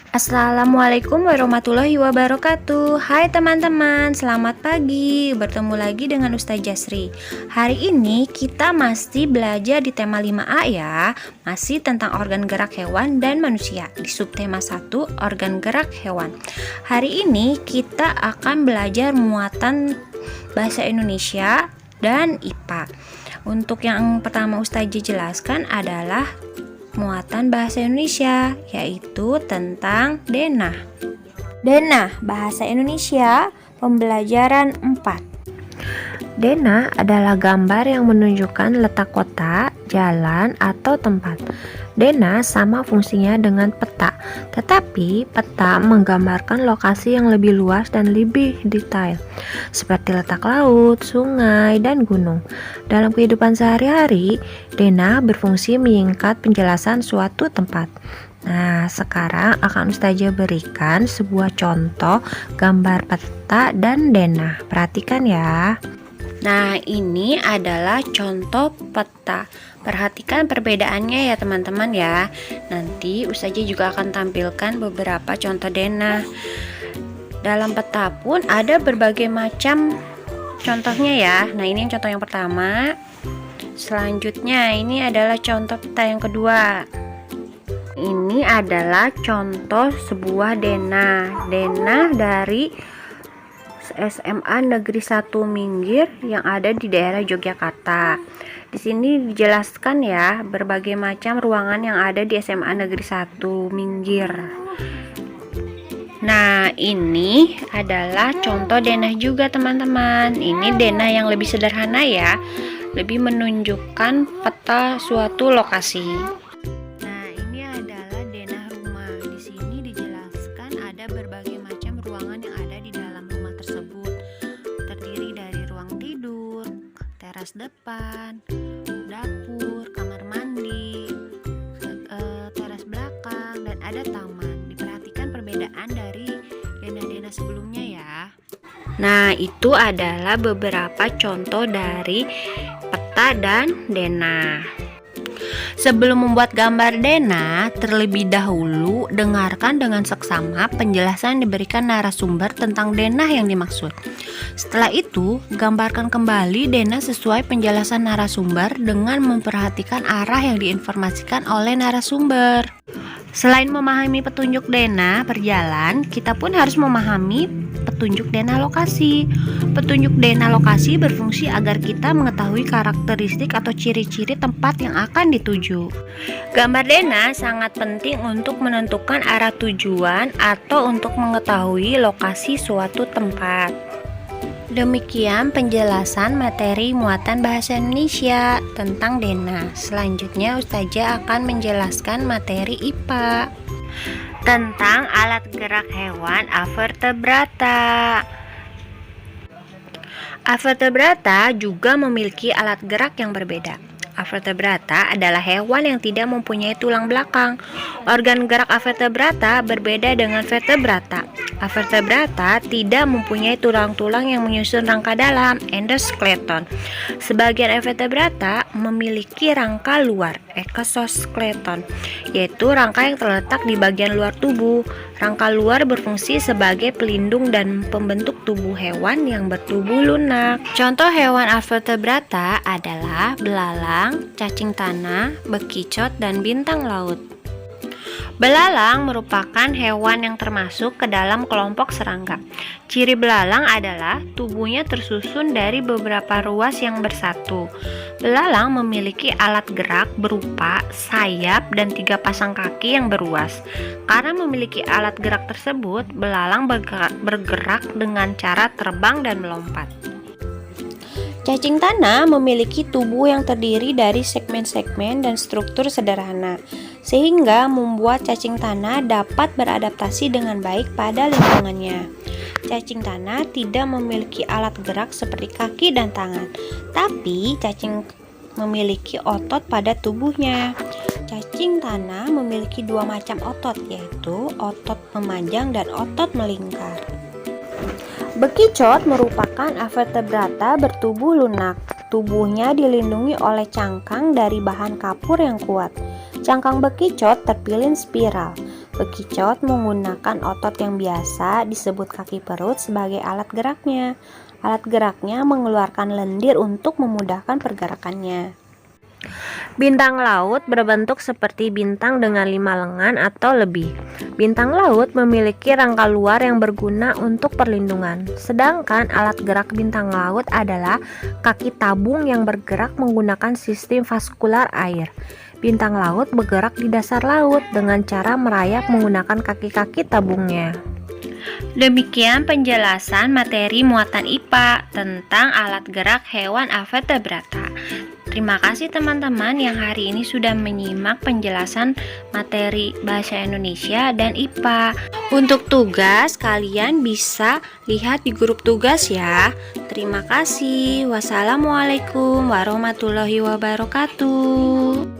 Assalamualaikum warahmatullahi wabarakatuh. Hai teman-teman, selamat pagi. Bertemu lagi dengan Ustaz Jasri. Hari ini kita masih belajar di tema 5A ya. Masih tentang organ gerak hewan dan manusia. Di subtema 1, organ gerak hewan. Hari ini kita akan belajar muatan bahasa Indonesia dan IPA. Untuk yang pertama Ustaz jelaskan adalah muatan bahasa Indonesia, yaitu tentang denah. Denah bahasa Indonesia pembelajaran 4. Denah adalah gambar yang menunjukkan letak kota, jalan, atau tempat. Denah sama fungsinya dengan peta, tetapi peta menggambarkan lokasi yang lebih luas dan lebih detail, seperti letak laut, sungai, dan gunung. Dalam kehidupan sehari-hari, denah berfungsi menyingkat penjelasan suatu tempat. Nah, sekarang akan Ustazah berikan sebuah contoh gambar peta dan denah. Perhatikan ya. Nah, ini adalah contoh peta. Perhatikan perbedaannya ya teman-teman ya. Nanti Ustazah juga akan tampilkan beberapa contoh denah. Dalam peta pun ada berbagai macam contohnya ya. Nah, ini yang contoh yang pertama. Selanjutnya ini adalah contoh peta yang kedua. Ini adalah contoh sebuah denah. Denah dari SMA Negeri 1 Minggir yang ada di daerah Yogyakarta. Di sini dijelaskan ya berbagai macam ruangan yang ada di SMA Negeri 1 Minggir. Nah, ini adalah contoh denah juga teman-teman. Ini denah yang lebih sederhana ya, lebih menunjukkan peta suatu lokasi. Nah, ini adalah denah rumah. Di sini dijelaskan ada berbagai macam ruangan yang ada di dalam rumah tersebut. Terdiri dari ruang tidur, teras depan, dapur, kamar mandi, teras belakang, dan ada taman. Diperhatikan perbedaan dari denah-denah sebelumnya ya. Nah, itu adalah beberapa contoh dari peta dan denah. Sebelum membuat gambar denah, terlebih dahulu dengarkan dengan seksama penjelasan diberikan narasumber tentang denah yang dimaksud. Setelah itu, gambarkan kembali denah sesuai penjelasan narasumber dengan memperhatikan arah yang diinformasikan oleh narasumber. Selain memahami petunjuk denah perjalan, kita pun harus memahami petunjuk denah lokasi. Petunjuk denah lokasi berfungsi agar kita mengetahui karakteristik atau ciri-ciri tempat yang akan dituju. Gambar denah sangat penting untuk menentukan arah tujuan atau untuk mengetahui lokasi suatu tempat. Demikian penjelasan materi muatan bahasa Indonesia tentang denah. Selanjutnya Ustazah akan menjelaskan materi IPA tentang alat gerak hewan avertebrata. Avertebrata juga memiliki alat gerak yang berbeda. Avertebrata adalah hewan yang tidak mempunyai tulang belakang. Organ gerak avertebrata berbeda dengan vertebrata. Avertebrata tidak mempunyai tulang-tulang yang menyusun rangka dalam, endoskeleton. Sebagian avertebrata memiliki rangka luar, eksoskeleton, yaitu rangka yang terletak di bagian luar tubuh. Rangka luar berfungsi sebagai pelindung dan pembentuk tubuh hewan yang bertubuh lunak. Contoh hewan avertebrata adalah belalang, cacing tanah, bekicot, dan bintang laut. Belalang merupakan hewan yang termasuk ke dalam kelompok serangga. Ciri belalang adalah tubuhnya tersusun dari beberapa ruas yang bersatu. Belalang memiliki alat gerak berupa sayap dan 3 pasang kaki yang beruas. Karena memiliki alat gerak tersebut, belalang bergerak dengan cara terbang dan melompat. Cacing tanah memiliki tubuh yang terdiri dari segmen-segmen dan struktur sederhana, sehingga membuat cacing tanah dapat beradaptasi dengan baik pada lingkungannya. Cacing tanah tidak memiliki alat gerak seperti kaki dan tangan, tapi cacing memiliki otot pada tubuhnya. Cacing tanah memiliki 2 macam otot, yaitu otot memanjang dan otot melingkar. Bekicot merupakan avertebrata bertubuh lunak. Tubuhnya dilindungi oleh cangkang dari bahan kapur yang kuat. Cangkang bekicot terpilin spiral. Bekicot menggunakan otot yang biasa disebut kaki perut sebagai alat geraknya. Alat geraknya mengeluarkan lendir untuk memudahkan pergerakannya. Bintang laut berbentuk seperti bintang dengan 5 lengan atau lebih. Bintang laut memiliki rangka luar yang berguna untuk perlindungan. Sedangkan alat gerak bintang laut adalah kaki tabung yang bergerak menggunakan sistem vaskular air. Bintang laut bergerak di dasar laut dengan cara merayap menggunakan kaki-kaki tabungnya. Demikian penjelasan materi muatan IPA tentang alat gerak hewan avertebrata. Terima kasih teman-teman yang hari ini sudah menyimak penjelasan materi bahasa Indonesia dan IPA. Untuk tugas, kalian bisa lihat di grup tugas ya. Terima kasih. Wassalamualaikum warahmatullahi wabarakatuh.